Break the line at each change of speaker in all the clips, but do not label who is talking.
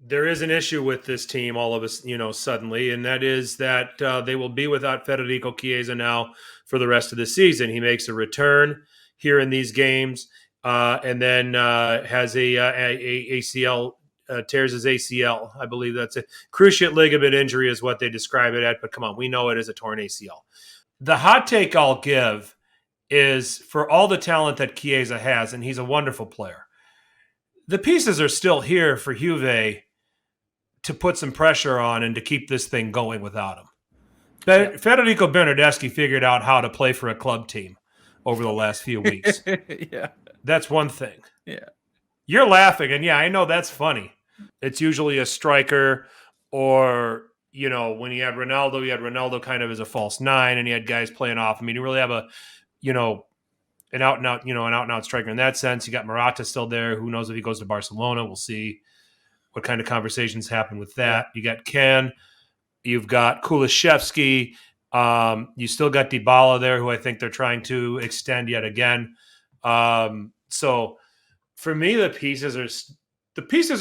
There is an issue with this team all of us, suddenly, and that is that they will be without Federico Chiesa now for the rest of the season. He makes a return here in these games, and then has a ACL, tears his ACL. I believe that's a cruciate ligament injury is what they describe it at, but come on, we know it is a torn ACL. The hot take I'll give is for all the talent that Chiesa has, and he's a wonderful player, the pieces are still here for Juve to put some pressure on and to keep this thing going without him. But Federico Bernardeschi figured out how to play for a club team over the last few weeks.
Yeah.
That's one thing.
Yeah.
You're laughing, and yeah, I know that's funny. It's usually a striker, or, when you had Ronaldo kind of as a false nine, and you had guys playing off. I mean, you really have an out-and-out striker in that sense. You got Morata still there. Who knows if he goes to Barcelona? We'll see what kind of conversations happen with that. You got Ken, you've got Kuliszewski, you still got Dybala there, who I think they're trying to extend yet again. So for me, the pieces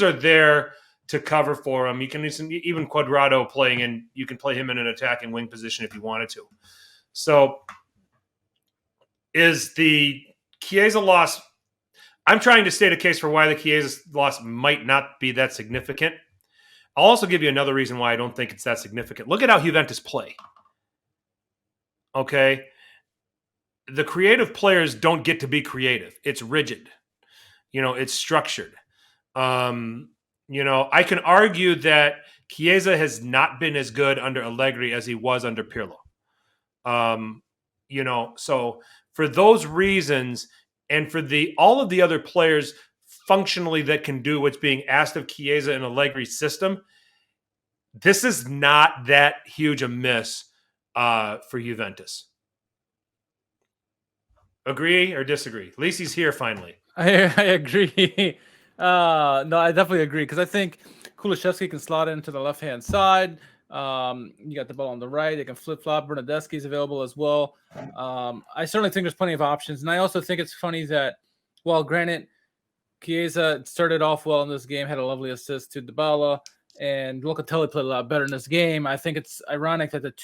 are there to cover for him. You can even Cuadrado playing, and you can play him in an attacking wing position if you wanted to. So is the Chiesa loss? I'm trying to state a case for why the Chiesa loss might not be that significant. I'll also give you another reason why I don't think it's that significant. Look at how Juventus play. Okay? The creative players don't get to be creative. It's rigid. It's structured. I can argue that Chiesa has not been as good under Allegri as he was under Pirlo. So for those reasons, and for all of the other players functionally that can do what's being asked of Chiesa in Allegri's system, this is not that huge a miss for Juventus. Agree or disagree? At least he's here finally.
I agree. No, I definitely agree, because I think Kuliszewski can slot into the left-hand side. You got the ball on the right. They can flip-flop. Bernardeschi is available as well. I certainly think there's plenty of options. And I also think it's funny that, well, granted, Chiesa started off well in this game, had a lovely assist to Dybala, and Locatelli played a lot better in this game. I think it's ironic that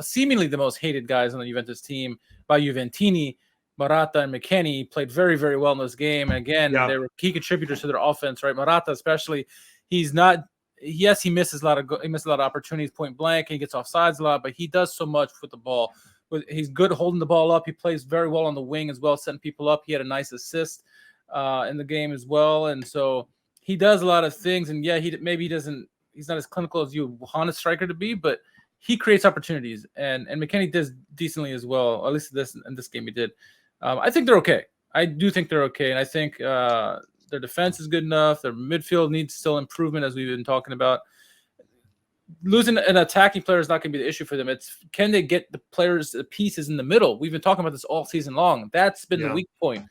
seemingly the most hated guys on the Juventus team by Juventini, Morata and McKennie, played very, very well in this game. And again, they were key contributors to their offense, right? Morata especially, he misses a lot of opportunities point blank. He gets offsides a lot, but he does so much with the ball. He's good holding the ball up. He plays very well on the wing as well, setting people up. He had a nice assist in the game as well, and so he does a lot of things. And yeah, he's not as clinical as you want a striker to be, but he creates opportunities. And McKennie does decently as well. At least in this game he did. I think they're okay. I do think they're okay, and I think their defense is good enough. Their midfield needs still improvement, as we've been talking about. Losing an attacking player is not going to be the issue for them. It's can they get the pieces in the middle? We've been talking about this all season long. That's been the weak point.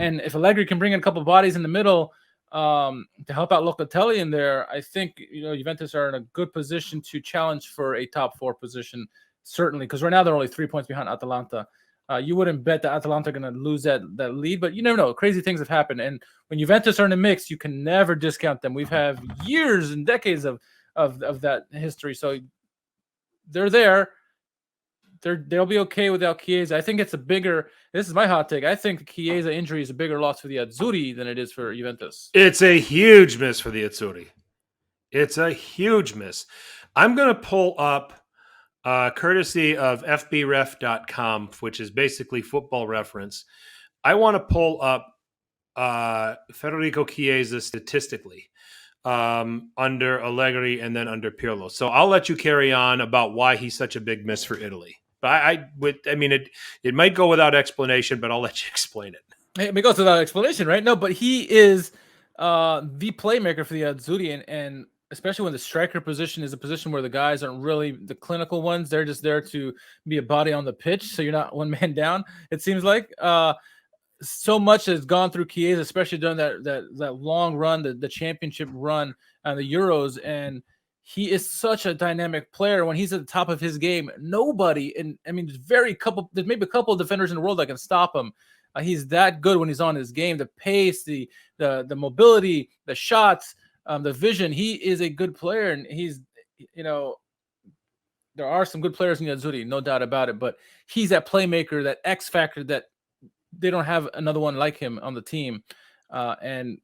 And if Allegri can bring in a couple of bodies in the middle to help out Locatelli in there, I think Juventus are in a good position to challenge for a top 4 position, certainly, because right now they're only 3 points behind Atalanta. You wouldn't bet that Atalanta are going to lose that lead, but you never know. Crazy things have happened. And when Juventus are in the mix, you can never discount them. We've had years and decades of that history. So they're there. They'll be okay without Chiesa. I think this is my hot take. I think the Chiesa injury is a bigger loss for the Azzurri than it is for Juventus.
It's a huge miss for the Azzurri. It's a huge miss. I'm going to pull up courtesy of fbref.com, which is basically Football Reference. I want to pull up Federico Chiesa statistically under Allegri and then under Pirlo. So I'll let you carry on about why he's such a big miss for Italy. But it might go without explanation, but I'll let you explain it.
It goes without explanation, right? No, but he is the playmaker for the Azzurri, and especially when the striker position is a position where the guys aren't really the clinical ones. They're just there to be a body on the pitch, so you're not one man down, it seems like. So much has gone through Chiesa, especially during that long run, the championship run and the Euros, and he is such a dynamic player. When he's at the top of his game, nobody, and I mean, there's maybe a couple of defenders in the world that can stop him. He's that good when he's on his game. The pace, the mobility, the shots, the vision. He is a good player, and he's, you know, there are some good players in the Azzurri, no doubt about it, but he's that playmaker, that X factor that they don't have another one like him on the team. And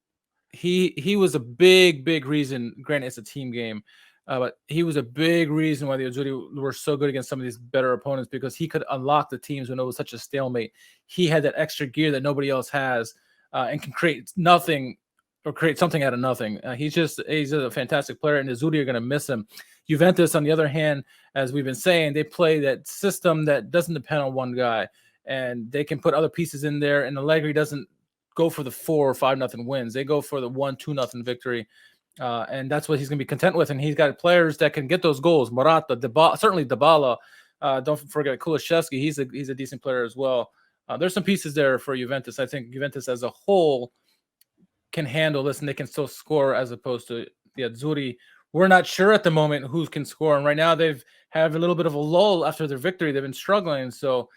he was a big reason. Granted, it's a team game, but he was a big reason why the Azzurri were so good against some of these better opponents, because he could unlock the teams when it was such a stalemate. He had that extra gear that nobody else has, and can create nothing or create something out of nothing. He's a fantastic player, and the Azzurri are going to miss him. Juventus, on the other hand, as we've been saying, they play that system that doesn't depend on one guy, and they can put other pieces in there. And Allegri doesn't go for the 4 or 5-0 wins. They go for the 1-2-0 victory. And that's what he's going to be content with. And he's got players that can get those goals. Morata, certainly Dybala. Don't forget Kulusevski. He's a decent player as well. There's some pieces there for Juventus. I think Juventus as a whole can handle this, and they can still score, as opposed to the Azzurri. We're not sure at the moment who can score. And right now they've have a little bit of a lull after their victory. They've been struggling. So,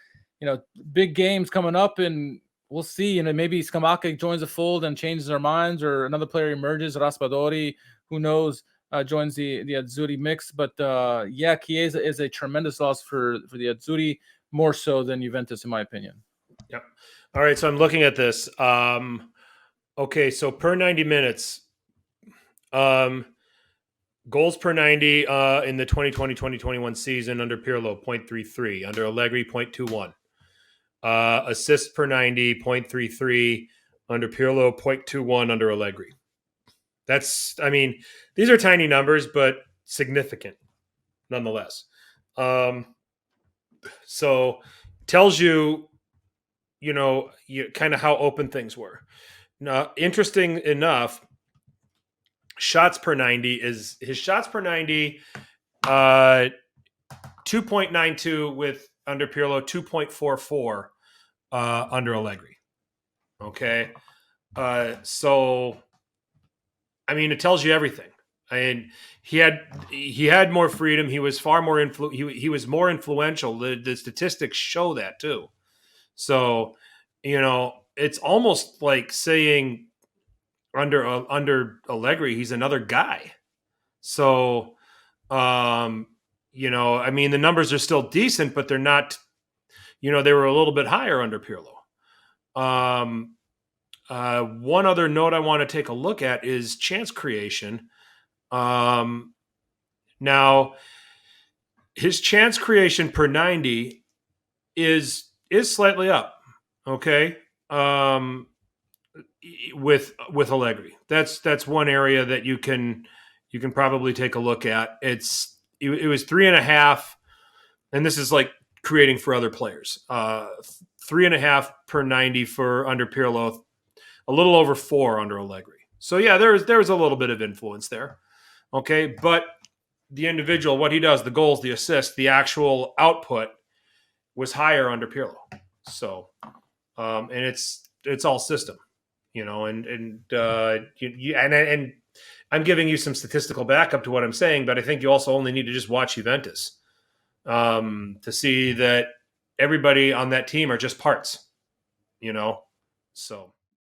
big games coming up, and we'll see. Maybe Scamacca joins the fold and changes their minds, or another player emerges. Raspadori, who knows, joins the Azzurri mix. But Chiesa is a tremendous loss for the Azzurri, more so than Juventus, in my opinion.
Yep. All right, so I'm looking at this. Okay, so per 90 minutes, goals per 90 in the 2020-2021 season under Pirlo, 0.33. Under Allegri, 0.21. Assists per 90, 0.33. Under Pirlo, 0.21 under Allegri. These are tiny numbers, but significant nonetheless. So tells you, kind of how open things were. Now, interesting enough, shots per 90 is his shots per 90, 2.92 with under Pirlo, 2.44 under Allegri. Okay. So, it tells you everything. He had more freedom. He was far more he was more influential. The statistics show that too. So, it's almost like saying under Allegri, he's another guy. So, the numbers are still decent, but they're not, they were a little bit higher under Pirlo. One other note I want to take a look at is chance creation. Now, his chance creation per 90 is slightly up. Okay. With Allegri, that's one area that you can probably take a look at. It was 3.5, and this is like creating for other players. 3.5 per 90 for under Pirlo, a little over 4 under Allegri. So yeah, there was a little bit of influence there. Okay, but the individual, what he does, the goals, the assists, the actual output was higher under Pirlo. So, and it's all system, and I'm giving you some statistical backup to what I'm saying, but I think you also only need to just watch Juventus to see that everybody on that team are just parts, so.